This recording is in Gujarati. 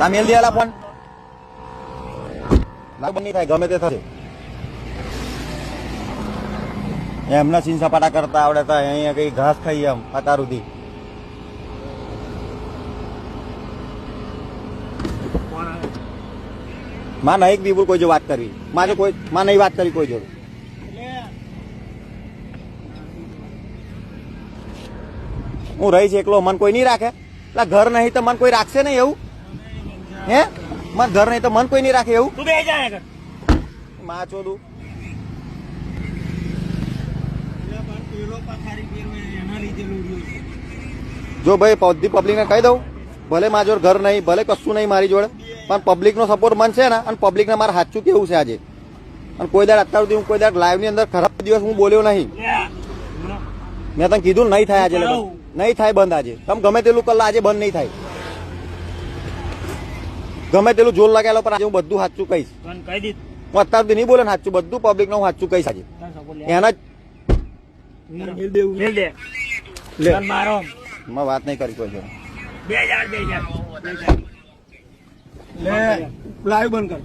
આ મેલ દિયાલા ફોન લાગુ નહીં થાય, ગમે તે થશે. એમના સીન સપાટા કરતા આવડે તો અહીંયા કઈ ઘાસ ખાઈ એમ અત્યાર સુધી. માં નહીં બીબુલ કોઈ જો વાત કરવી, માં નહીં વાત કરી કોઈ જોડે. હું રહીશ એકલો, મન કોઈ નહીં રાખે. એટલે ઘર નહીં તો મન કોઈ રાખશે નહીં એવું? હે મન ઘર નહીં તો મન કોઈ નહીં રાખે એવું? માં ચોદું જો ભાઈ બધી પબ્લિકને કહી દઉં, ભલે મારા જોડે ઘર નહીં, ભલે કશું નહીં મારી જોડે, પણ પબ્લિકનો સપોર્ટ મન છે ને, અને પબ્લિકને મારે સાચું કેવું છે આજે. અને કોઈ દાડ અત્યાર સુધી હું કોઈ દાડ લાઈવની અંદર ખરાબ દિવસ હું બોલ્યો નહીં. મેં તને કીધું નહીં થાય આજે, નહીં થાય બંધ આજે. તમે ગમે તેટલું કર આજે બંધ નહીં થાય. ગમે તેટલું જોર લગાવેલો પણ આજે હું બધું સાચું કહીશ. હું અત્યાર સુધી નહીં બોલે ને સાચું, બધું પબ્લિક હું સાચું કહીશ આજે. એના જ વાત નહીં કરી કોઈ જોડે. લાઈવ બંધ કર.